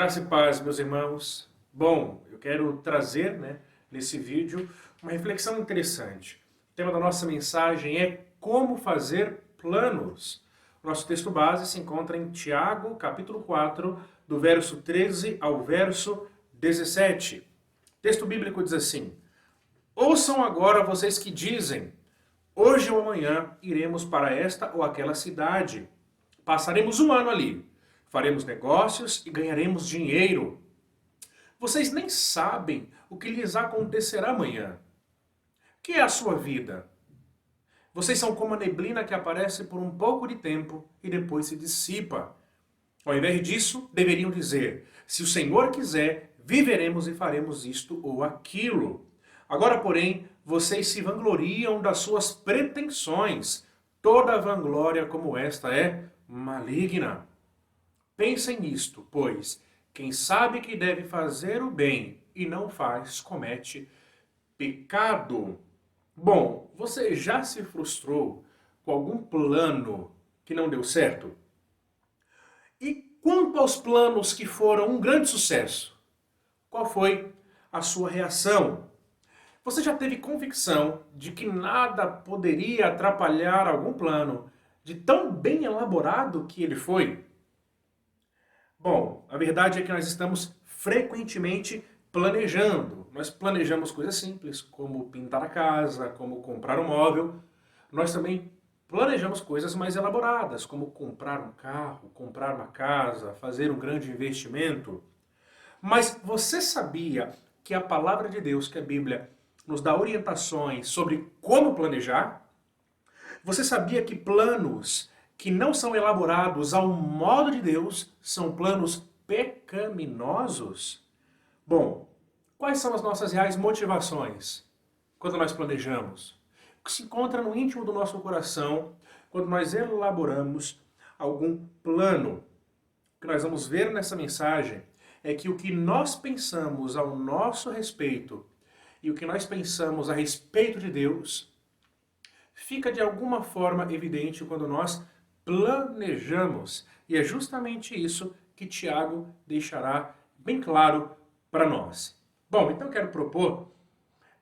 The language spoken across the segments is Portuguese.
Graça e paz, meus irmãos. Bom, eu quero trazer, nesse vídeo, uma reflexão interessante. O tema da nossa mensagem é como fazer planos. O nosso texto base se encontra em Tiago, capítulo 4, do verso 13 ao verso 17. O texto bíblico diz assim: Ouçam agora vocês que dizem, hoje ou amanhã iremos para esta ou aquela cidade. Passaremos um ano ali. Faremos negócios e ganharemos dinheiro. Vocês nem sabem o que lhes acontecerá amanhã. O que é a sua vida? Vocês são como a neblina que aparece por um pouco de tempo e depois se dissipa. Ao invés disso, deveriam dizer, se o Senhor quiser, viveremos e faremos isto ou aquilo. Agora, porém, vocês se vangloriam das suas pretensões. Toda vanglória como esta é maligna. Pensem nisto, pois quem sabe que deve fazer o bem e não faz, comete pecado. Bom, você já se frustrou com algum plano que não deu certo? E quanto aos planos que foram um grande sucesso? Qual foi a sua reação? Você já teve convicção de que nada poderia atrapalhar algum plano de tão bem elaborado que ele foi? Bom, a verdade é que nós estamos frequentemente planejando. Nós planejamos coisas simples, como pintar a casa, como comprar um móvel. Nós também planejamos coisas mais elaboradas, como comprar um carro, comprar uma casa, fazer um grande investimento. Mas você sabia que a palavra de Deus, que a Bíblia, nos dá orientações sobre como planejar? Você sabia que planos que não são elaborados ao modo de Deus são planos pecaminosos? Bom, quais são as nossas reais motivações quando nós planejamos? O que se encontra no íntimo do nosso coração quando nós elaboramos algum plano? O que nós vamos ver nessa mensagem é que o que nós pensamos ao nosso respeito e o que nós pensamos a respeito de Deus fica de alguma forma evidente quando nós planejamos. E é justamente isso que Tiago deixará bem claro para nós. Bom, então eu quero propor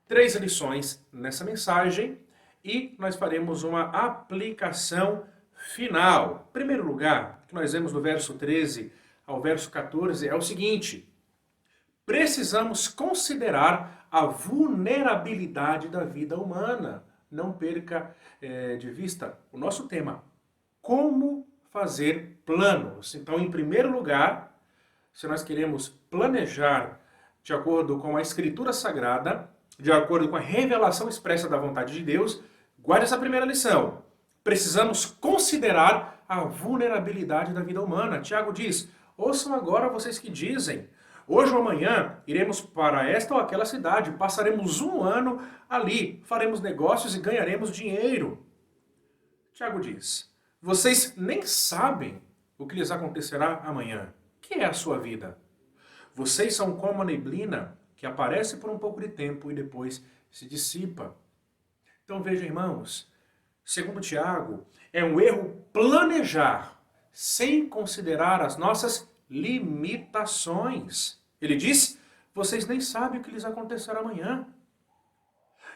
3 lições nessa mensagem e nós faremos uma aplicação final. Em primeiro lugar, o que nós vemos do verso 13 ao verso 14 é o seguinte: precisamos considerar a vulnerabilidade da vida humana. Não perca de vista o nosso tema, como fazer planos. Então, em primeiro lugar, se nós queremos planejar de acordo com a Escritura Sagrada, de acordo com a revelação expressa da vontade de Deus, guarde essa primeira lição. Precisamos considerar a vulnerabilidade da vida humana. Tiago diz, ouçam agora vocês que dizem, hoje ou amanhã iremos para esta ou aquela cidade, passaremos um ano ali, faremos negócios e ganharemos dinheiro. Tiago diz, vocês nem sabem o que lhes acontecerá amanhã. O que é a sua vida? Vocês são como a neblina que aparece por um pouco de tempo e depois se dissipa. Então veja, irmãos, segundo Tiago, é um erro planejar sem considerar as nossas limitações. Ele diz, vocês nem sabem o que lhes acontecerá amanhã.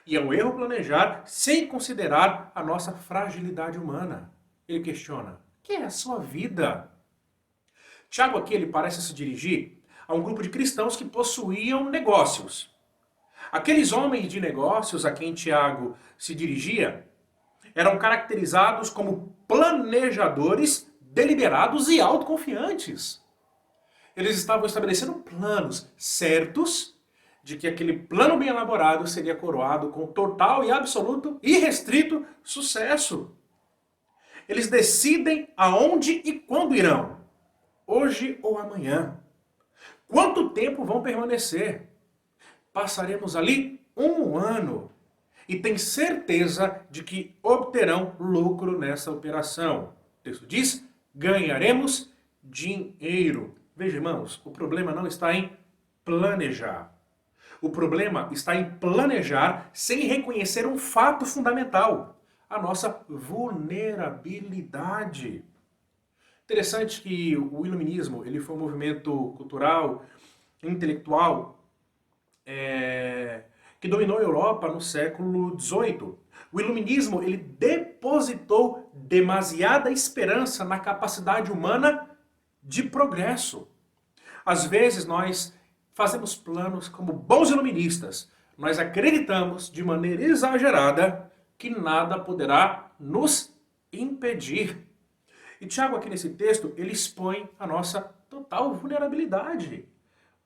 E é um erro planejar sem considerar a nossa fragilidade humana. Ele questiona, o que é a sua vida? Tiago aqui ele parece se dirigir a um grupo de cristãos que possuíam negócios. Aqueles homens de negócios a quem Tiago se dirigia eram caracterizados como planejadores deliberados e autoconfiantes. Eles estavam estabelecendo planos certos de que aquele plano bem elaborado seria coroado com total e absoluto e restrito sucesso. Eles decidem aonde e quando irão, hoje ou amanhã. Quanto tempo vão permanecer? Passaremos ali um ano e tem certeza de que obterão lucro nessa operação. O texto diz, ganharemos dinheiro. Veja, irmãos, o problema não está em planejar. O problema está em planejar sem reconhecer um fato fundamental, a nossa vulnerabilidade. Interessante que o iluminismo ele foi um movimento cultural, intelectual, que dominou a Europa no século XVIII. O iluminismo ele depositou demasiada esperança na capacidade humana de progresso. Às vezes nós fazemos planos como bons iluministas. Nós acreditamos de maneira exagerada que nada poderá nos impedir. E Tiago aqui nesse texto, ele expõe a nossa total vulnerabilidade.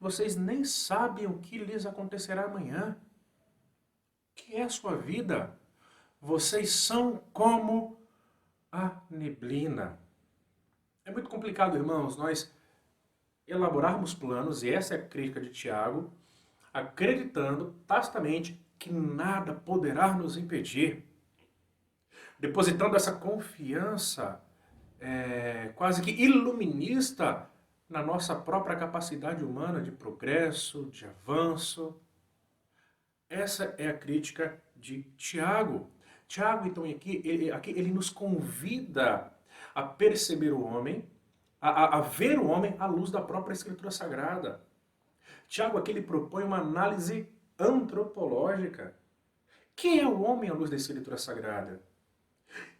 Vocês nem sabem o que lhes acontecerá amanhã. O que é a sua vida? Vocês são como a neblina. É muito complicado, irmãos, nós elaborarmos planos, e essa é a crítica de Tiago, acreditando tacitamente que nada poderá nos impedir. Depositando essa confiança quase que iluminista na nossa própria capacidade humana de progresso, de avanço. Essa é a crítica de Tiago. Tiago, então, aqui ele nos convida a perceber o homem, a ver o homem à luz da própria Escritura Sagrada. Tiago aqui ele propõe uma análise antropológica. Quem é o homem à luz da Escritura Sagrada?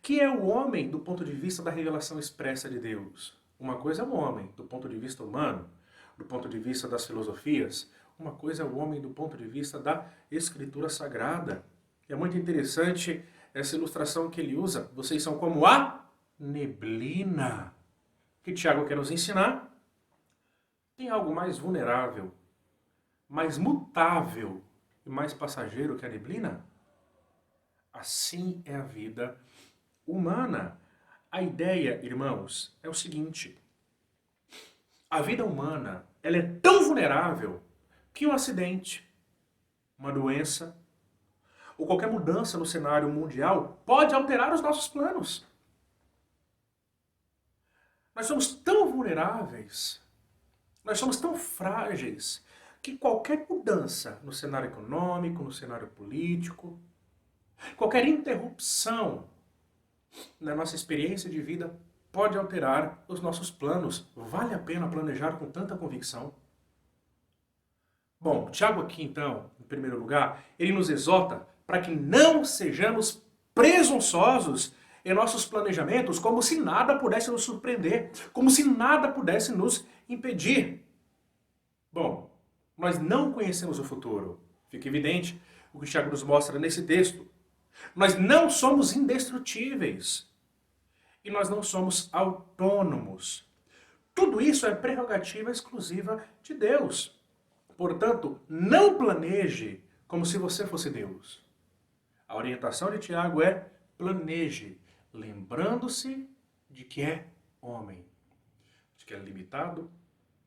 Quem é o homem do ponto de vista da revelação expressa de Deus? Uma coisa é o homem do ponto de vista humano, do ponto de vista das filosofias. Uma coisa é o homem do ponto de vista da Escritura Sagrada. É muito interessante essa ilustração que ele usa. Vocês são como a neblina. O que Tiago quer nos ensinar? Tem algo mais vulnerável, mais mutável e mais passageiro que a neblina? Assim é a vida humana. A ideia, irmãos, é o seguinte. A vida humana, ela é tão vulnerável que um acidente, uma doença, ou qualquer mudança no cenário mundial pode alterar os nossos planos. Nós somos tão vulneráveis, nós somos tão frágeis, que qualquer mudança no cenário econômico, no cenário político, qualquer interrupção na nossa experiência de vida pode alterar os nossos planos. Vale a pena planejar com tanta convicção? Bom, Tiago aqui então, em primeiro lugar, ele nos exorta para que não sejamos presunçosos em nossos planejamentos, como se nada pudesse nos surpreender, como se nada pudesse nos impedir. Bom, nós não conhecemos o futuro. Fica evidente o que Tiago nos mostra nesse texto. Nós não somos indestrutíveis. E nós não somos autônomos. Tudo isso é prerrogativa exclusiva de Deus. Portanto, não planeje como se você fosse Deus. A orientação de Tiago é planeje, lembrando-se de que é homem, de que é limitado,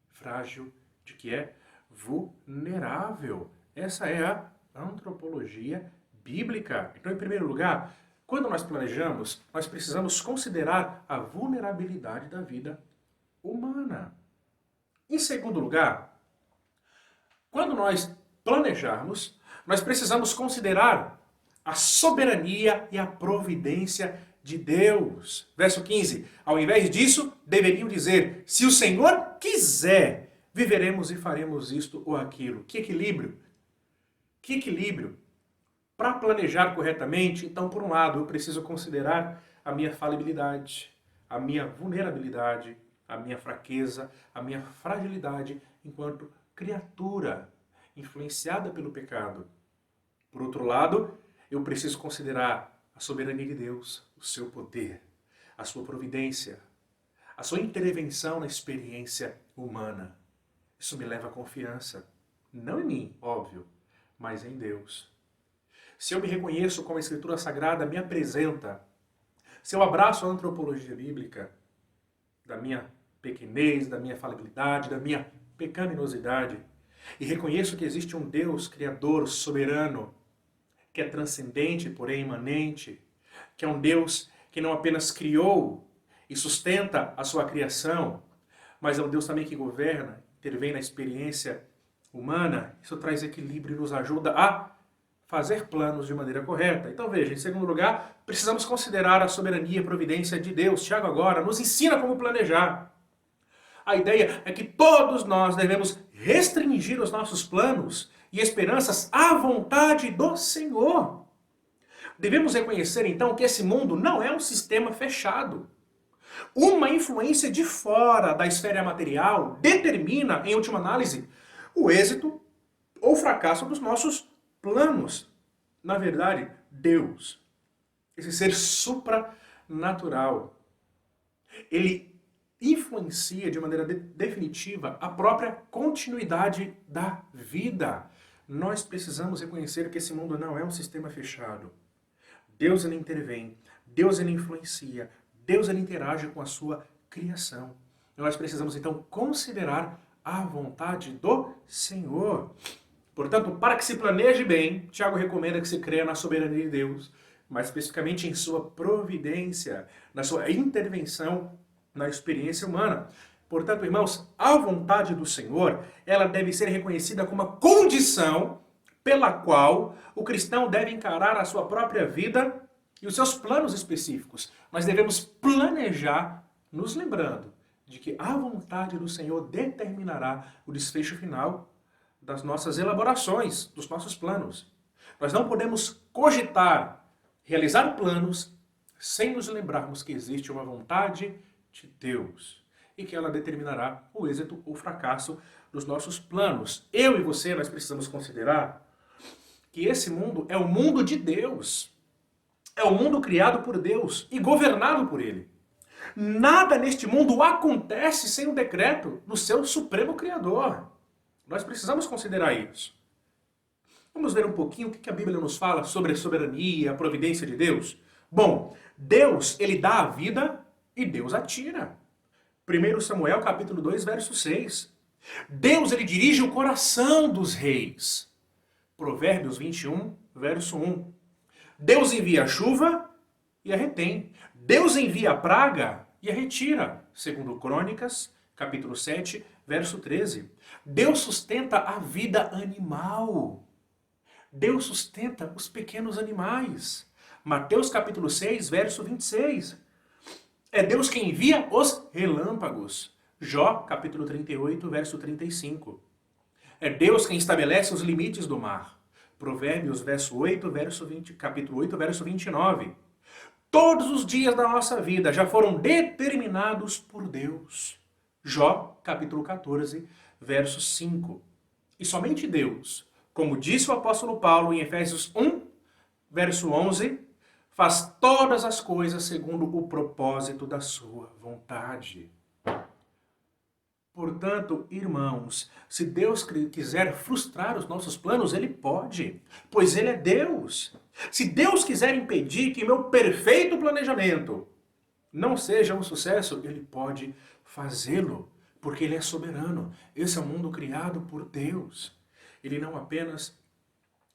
frágil, de que é vulnerável. Essa é a antropologia bíblica. Então, em primeiro lugar, quando nós planejamos, nós precisamos considerar a vulnerabilidade da vida humana. Em segundo lugar, quando nós planejarmos, nós precisamos considerar a soberania e a providência de Deus. Verso 15. Ao invés disso, deveriam dizer: se o Senhor quiser, viveremos e faremos isto ou aquilo. Que equilíbrio! Que equilíbrio! Para planejar corretamente, então, por um lado, eu preciso considerar a minha falibilidade, a minha vulnerabilidade, a minha fraqueza, a minha fragilidade enquanto criatura influenciada pelo pecado. Por outro lado, eu preciso considerar a soberania de Deus, o seu poder, a sua providência, a sua intervenção na experiência humana. Isso me leva à confiança, não em mim, óbvio, mas em Deus. Se eu me reconheço como a Escritura Sagrada me apresenta, se eu abraço a antropologia bíblica da minha pequenez, da minha falibilidade, da minha pecaminosidade, e reconheço que existe um Deus criador, soberano, que é transcendente, porém imanente, que é um Deus que não apenas criou e sustenta a sua criação, mas é um Deus também que governa, intervém na experiência humana. Isso traz equilíbrio e nos ajuda a fazer planos de maneira correta. Então veja, em segundo lugar, precisamos considerar a soberania e providência de Deus. Tiago agora nos ensina como planejar. A ideia é que todos nós devemos restringir os nossos planos e esperanças à vontade do Senhor. Devemos reconhecer então que esse mundo não é um sistema fechado. Uma influência de fora da esfera material determina, em última análise, o êxito ou fracasso dos nossos planos. Na verdade, Deus, esse ser supranatural, ele influencia de maneira definitiva a própria continuidade da vida. Nós precisamos reconhecer que esse mundo não é um sistema fechado. Deus ele intervém, Deus ele influencia, Deus ele interage com a sua criação. Nós precisamos então considerar a vontade do Senhor. Portanto, para que se planeje bem, Tiago recomenda que se creia na soberania de Deus, mais especificamente em sua providência, na sua intervenção na experiência humana. Portanto, irmãos, a vontade do Senhor, ela deve ser reconhecida como uma condição pela qual o cristão deve encarar a sua própria vida e os seus planos específicos. Nós devemos planejar, nos lembrando de que a vontade do Senhor determinará o desfecho final das nossas elaborações, dos nossos planos. Nós não podemos cogitar, realizar planos, sem nos lembrarmos que existe uma vontade de Deus e que ela determinará o êxito ou fracasso dos nossos planos. Eu e você, nós precisamos considerar que esse mundo é o mundo de Deus. É o mundo criado por Deus e governado por Ele. Nada neste mundo acontece sem o decreto do seu supremo Criador. Nós precisamos considerar isso. Vamos ver um pouquinho o que a Bíblia nos fala sobre a soberania, a providência de Deus. Bom, Deus, ele dá a vida e Deus a tira. 1 Samuel capítulo 2, verso 6. Deus, ele dirige o coração dos reis. Provérbios 21, verso 1. Deus envia a chuva e a retém. Deus envia a praga e a retira. Segundo Crônicas, capítulo 7, verso 13. Deus sustenta a vida animal. Deus sustenta os pequenos animais. Mateus capítulo 6, verso 26. É Deus quem envia os relâmpagos. Jó capítulo 38, verso 35. É Deus quem estabelece os limites do mar. Provérbios capítulo 8, verso 29. Todos os dias da nossa vida já foram determinados por Deus. Jó, capítulo 14, verso 5. E somente Deus, como disse o apóstolo Paulo em Efésios 1, verso 11, faz todas as coisas segundo o propósito da sua vontade. Portanto, irmãos, se Deus quiser frustrar os nossos planos, Ele pode, pois Ele é Deus. Se Deus quiser impedir que meu perfeito planejamento não seja um sucesso, Ele pode fazê-lo, porque Ele é soberano. Esse é um mundo criado por Deus. Ele não apenas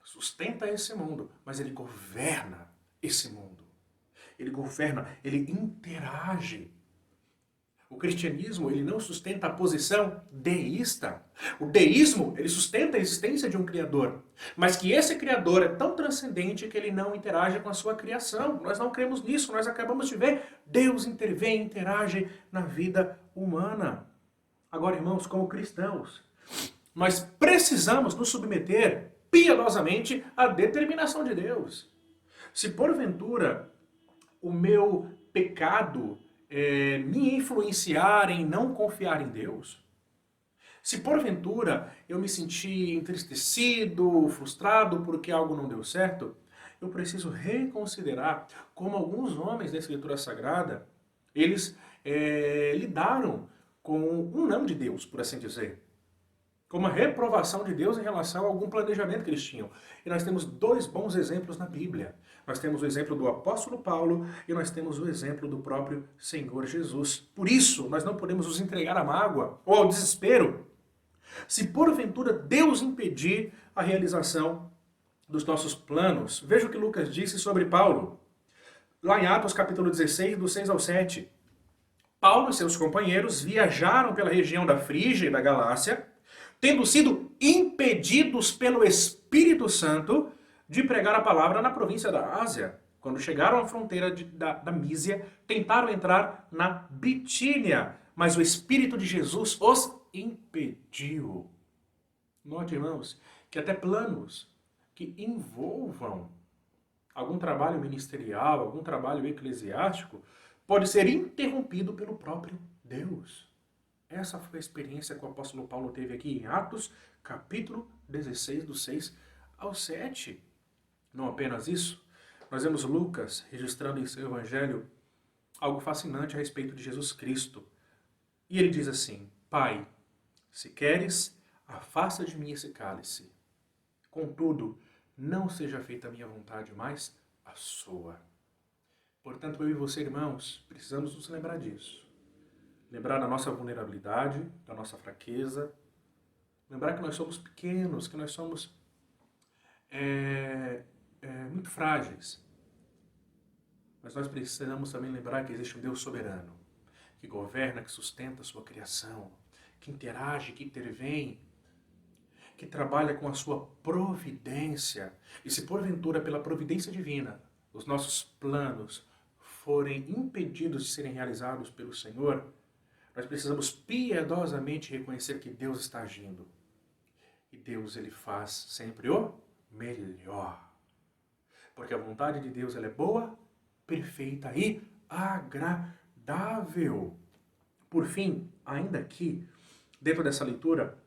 sustenta esse mundo, mas Ele governa esse mundo. Ele governa, Ele interage. O cristianismo, ele não sustenta a posição deísta. O deísmo, ele sustenta a existência de um Criador. Mas que esse Criador é tão transcendente que ele não interage com a sua criação. Nós não cremos nisso, nós acabamos de ver. Deus intervém, interage na vida humana. Agora, irmãos, como cristãos, nós precisamos nos submeter piedosamente à determinação de Deus. Se porventura o meu pecado me influenciar em não confiar em Deus, se porventura eu me sentir entristecido, frustrado porque algo não deu certo, eu preciso reconsiderar como alguns homens da Escritura Sagrada, eles lidaram com um não de Deus, por assim dizer. Com uma reprovação de Deus em relação a algum planejamento que eles tinham. E nós temos dois bons exemplos na Bíblia. Nós temos o exemplo do apóstolo Paulo e nós temos o exemplo do próprio Senhor Jesus. Por isso, nós não podemos nos entregar à mágoa ou ao desespero se porventura Deus impedir a realização dos nossos planos. Veja o que Lucas disse sobre Paulo. Lá em Atos capítulo 16, do 6 ao 7. Paulo e seus companheiros viajaram pela região da Frígia e da Galácia, tendo sido impedidos pelo Espírito Santo de pregar a palavra na província da Ásia. Quando chegaram à fronteira da Mísia, tentaram entrar na Bitínia, mas o Espírito de Jesus os impediu. Note, irmãos, que até planos que envolvam algum trabalho ministerial, algum trabalho eclesiástico, pode ser interrompido pelo próprio Deus. Essa foi a experiência que o apóstolo Paulo teve aqui em Atos, capítulo 16, do 6 ao 7. Não apenas isso, nós vemos Lucas registrando em seu evangelho algo fascinante a respeito de Jesus Cristo. E ele diz assim: Pai, se queres, afasta de mim esse cálice. Contudo, não seja feita a minha vontade, mas a sua. Portanto, eu e você, irmãos, precisamos nos lembrar disso. Lembrar da nossa vulnerabilidade, da nossa fraqueza. Lembrar que nós somos pequenos, que nós somos muito frágeis. Mas nós precisamos também lembrar que existe um Deus soberano, que governa, que sustenta a sua criação, que interage, que intervém, que trabalha com a sua providência. E se porventura, pela providência divina, os nossos planos forem impedidos de serem realizados pelo Senhor, nós precisamos piedosamente reconhecer que Deus está agindo. E Deus, ele faz sempre o melhor. Porque a vontade de Deus, ela é boa, perfeita e agradável. Por fim, ainda aqui, dentro dessa leitura,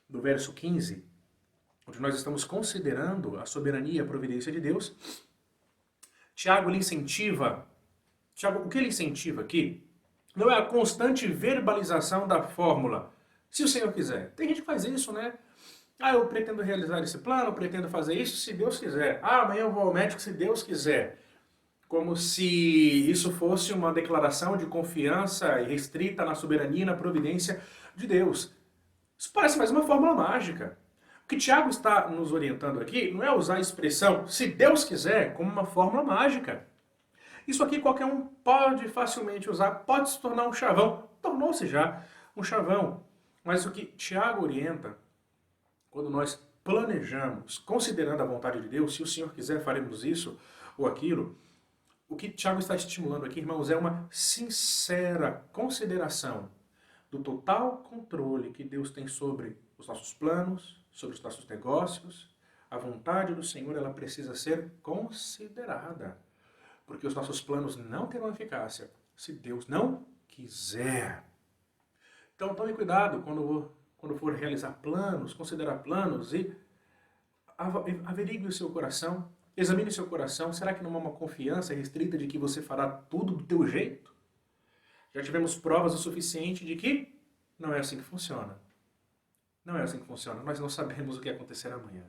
do verso 15, onde nós estamos considerando a soberania e a providência de Deus, Tiago, o que ele incentiva aqui, não é a constante verbalização da fórmula, se o Senhor quiser. Tem gente que faz isso, né? Eu pretendo realizar esse plano, eu pretendo fazer isso se Deus quiser. Amanhã eu vou ao médico se Deus quiser. Como se isso fosse uma declaração de confiança restrita na soberania e na providência de Deus. Isso parece mais uma fórmula mágica. O que Tiago está nos orientando aqui não é usar a expressão se Deus quiser como uma fórmula mágica. Isso aqui qualquer um pode facilmente usar, pode se tornar um chavão. Tornou-se já um chavão. Mas o que Tiago orienta, quando nós planejamos, considerando a vontade de Deus, se o Senhor quiser faremos isso ou aquilo, o que Tiago está estimulando aqui, irmãos, é uma sincera consideração do total controle que Deus tem sobre os nossos planos, sobre os nossos negócios. A vontade do Senhor, ela precisa ser considerada. Porque os nossos planos não terão eficácia se Deus não quiser. Então tome cuidado quando for realizar planos, considerar planos e averigue o seu coração, examine o seu coração. Será que não há uma confiança restrita de que você fará tudo do teu jeito? Já tivemos provas o suficiente de que não é assim que funciona. Não é assim que funciona. Nós não sabemos o que acontecerá amanhã.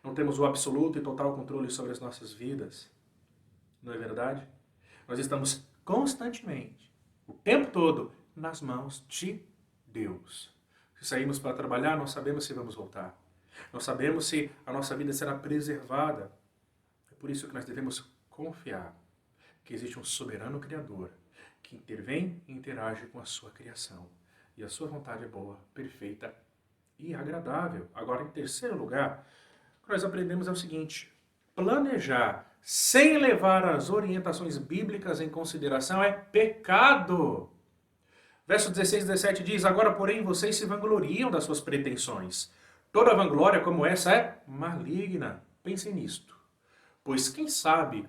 Não temos o absoluto e total controle sobre as nossas vidas. Não é verdade? Nós estamos constantemente, o tempo todo, nas mãos de Deus. Se saímos para trabalhar, não sabemos se vamos voltar. Não sabemos se a nossa vida será preservada. É por isso que nós devemos confiar que existe um soberano Criador que intervém e interage com a sua criação. E a sua vontade é boa, perfeita e agradável. Agora, em terceiro lugar, o que nós aprendemos é o seguinte: planejar sem levar as orientações bíblicas em consideração é pecado. Verso 16 e 17 diz: Agora, porém, vocês se vangloriam das suas pretensões. Toda vanglória como essa é maligna. Pensem nisto. Pois quem sabe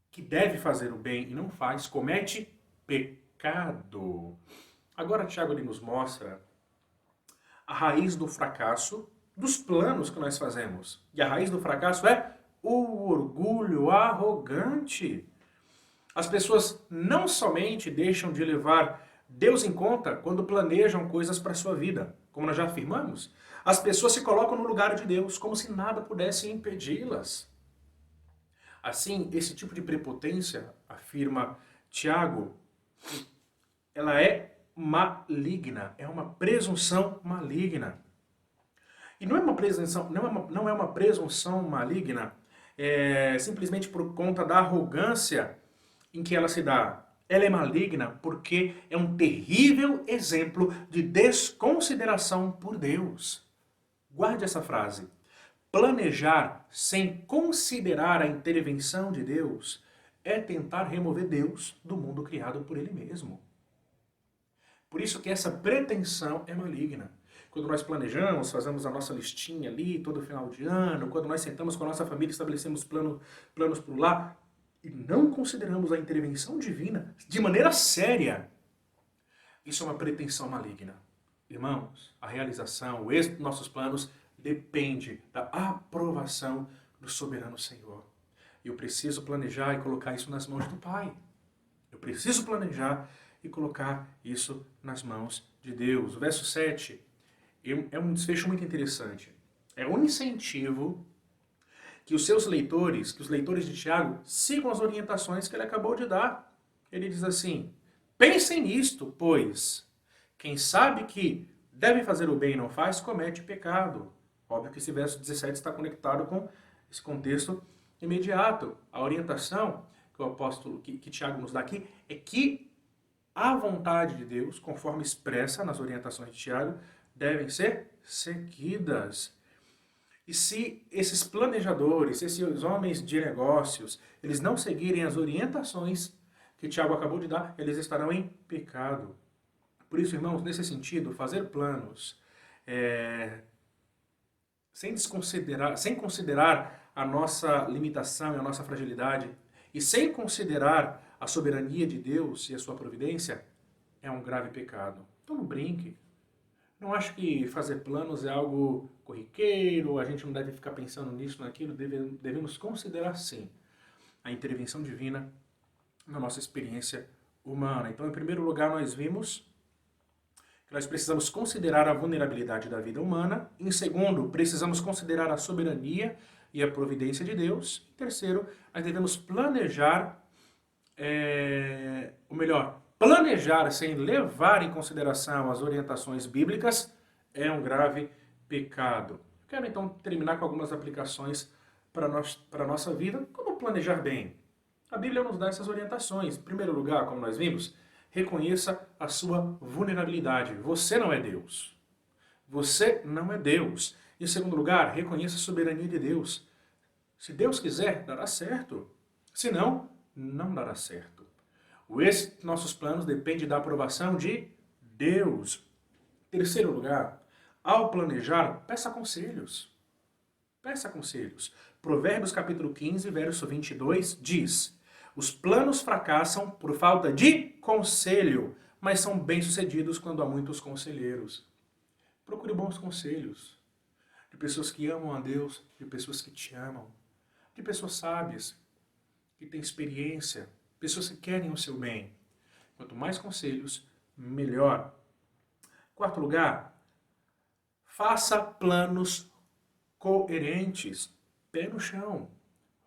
que deve fazer o bem e não faz, comete pecado. Agora, Tiago nos mostra a raiz do fracasso dos planos que nós fazemos. E a raiz do fracasso é o orgulho arrogante. As pessoas não somente deixam de levar Deus em conta quando planejam coisas para a sua vida, como nós já afirmamos, as pessoas se colocam no lugar de Deus, como se nada pudesse impedi-las. Assim, esse tipo de prepotência, afirma Tiago, ela é maligna, é uma presunção maligna. E não é uma presunção maligna simplesmente por conta da arrogância em que ela se dá. Ela é maligna porque é um terrível exemplo de desconsideração por Deus. Guarde essa frase. Planejar sem considerar a intervenção de Deus é tentar remover Deus do mundo criado por Ele mesmo. Por isso que essa pretensão é maligna. Quando nós planejamos, fazemos a nossa listinha ali todo final de ano, quando nós sentamos com a nossa família, estabelecemos planos para o lar, e não consideramos a intervenção divina de maneira séria, isso é uma pretensão maligna. Irmãos, a realização, o êxito dos nossos planos depende da aprovação do soberano Senhor. Eu preciso planejar e colocar isso nas mãos do Pai. Eu preciso planejar e colocar isso nas mãos de Deus. O verso 7 é um desfecho muito interessante. É um incentivo que os seus leitores, que os leitores de Tiago, sigam as orientações que ele acabou de dar. Ele diz assim: pensem nisto, pois quem sabe que deve fazer o bem e não faz, comete pecado. Óbvio que esse verso 17 está conectado com esse contexto imediato. A orientação que o apóstolo, que Tiago nos dá aqui, é que a vontade de Deus, conforme expressa nas orientações de Tiago, devem ser seguidas. E se esses planejadores, esses homens de negócios, eles não seguirem as orientações que Tiago acabou de dar, eles estarão em pecado. Por isso, irmãos, nesse sentido, fazer planos sem considerar a nossa limitação e a nossa fragilidade, e sem considerar a soberania de Deus e a sua providência, é um grave pecado. Então não brinque. Não acho que fazer planos é algo corriqueiro, a gente não deve ficar pensando nisso, naquilo, devemos considerar sim a intervenção divina na nossa experiência humana. Então, em primeiro lugar, nós vimos que nós precisamos considerar a vulnerabilidade da vida humana. Em segundo, precisamos considerar a soberania e a providência de Deus. Em terceiro, nós devemos planejar, planejar sem levar em consideração as orientações bíblicas é um grave pecado. Quero então terminar com algumas aplicações para a nossa vida. Como planejar bem? A Bíblia nos dá essas orientações. Em primeiro lugar, como nós vimos, reconheça a sua vulnerabilidade. Você não é Deus. Você não é Deus. Em segundo lugar, reconheça a soberania de Deus. Se Deus quiser, dará certo. Se não, não dará certo. O êxito dos nossos planos depende da aprovação de Deus. Em terceiro lugar, ao planejar, peça conselhos. Peça conselhos. Provérbios capítulo 15, verso 22 diz: os planos fracassam por falta de conselho, mas são bem-sucedidos quando há muitos conselheiros. Procure bons conselhos de pessoas que amam a Deus, de pessoas que te amam, de pessoas sábias, que têm experiência, pessoas que querem o seu bem. Quanto mais conselhos, melhor. Quarto lugar, faça planos coerentes. Pé no chão.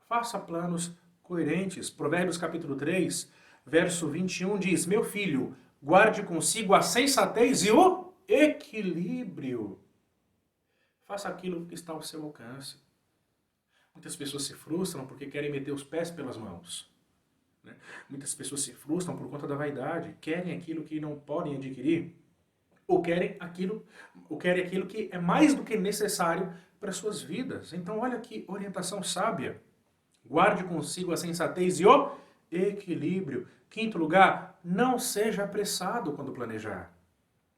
Faça planos coerentes. Provérbios capítulo 3, verso 21 diz: meu filho, guarde consigo a sensatez e o equilíbrio. Faça aquilo que está ao seu alcance. Muitas pessoas se frustram porque querem meter os pés pelas mãos. Né? Muitas pessoas se frustram por conta da vaidade, querem aquilo que não podem adquirir, ou querem aquilo que é mais do que necessário para as suas vidas. Então olha que orientação sábia. Guarde consigo a sensatez e o equilíbrio. Quinto lugar, não seja apressado quando planejar.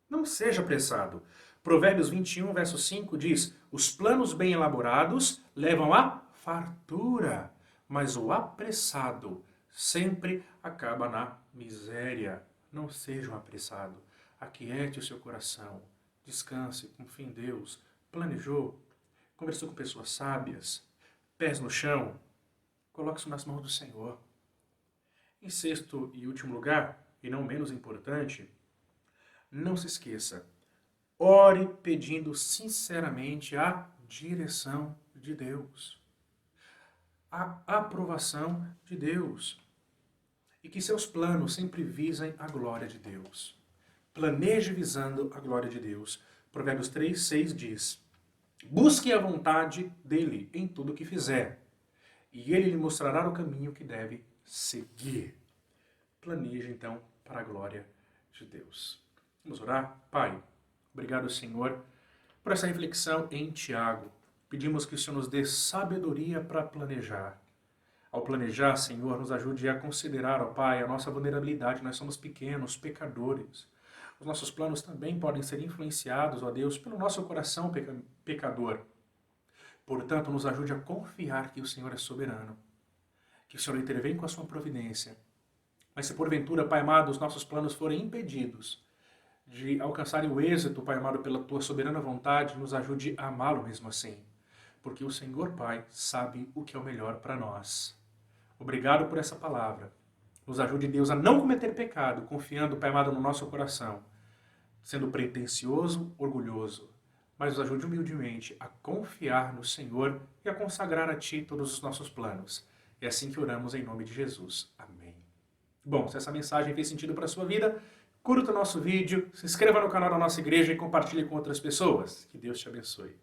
Não seja apressado. Provérbios 21, verso 5 diz: os planos bem elaborados levam à fartura, mas o apressado sempre acaba na miséria. Não seja um apressado. Aquiete o seu coração. Descanse, confie em Deus. Planejou, conversou com pessoas sábias, pés no chão, coloque isso nas mãos do Senhor. Em sexto e último lugar, e não menos importante, não se esqueça, ore pedindo sinceramente a direção de Deus, a aprovação de Deus, e que seus planos sempre visem a glória de Deus. Planeje visando a glória de Deus. Provérbios 3, 6 diz: busque a vontade dele em tudo o que fizer, e ele lhe mostrará o caminho que deve seguir. Planeje, então, para a glória de Deus. Vamos orar? Pai, obrigado, Senhor, por essa reflexão em Tiago. Pedimos que o Senhor nos dê sabedoria para planejar. Ao planejar, Senhor, nos ajude a considerar, ó Pai, a nossa vulnerabilidade. Nós somos pequenos, pecadores. Os nossos planos também podem ser influenciados, ó Deus, pelo nosso coração pecador. Portanto, nos ajude a confiar que o Senhor é soberano, que o Senhor intervém com a sua providência. Mas se porventura, Pai amado, os nossos planos forem impedidos de alcançarem o êxito, Pai amado, pela tua soberana vontade, nos ajude a amá-lo mesmo assim. Porque o Senhor, Pai, sabe o que é o melhor para nós. Obrigado por essa palavra. Nos ajude, Deus, a não cometer pecado, confiando, Pai amado, no nosso coração, sendo pretensioso, orgulhoso, mas nos ajude humildemente a confiar no Senhor e a consagrar a Ti todos os nossos planos. É assim que oramos em nome de Jesus. Amém. Bom, se essa mensagem fez sentido para a sua vida, curta o nosso vídeo, se inscreva no canal da nossa igreja e compartilhe com outras pessoas. Que Deus te abençoe.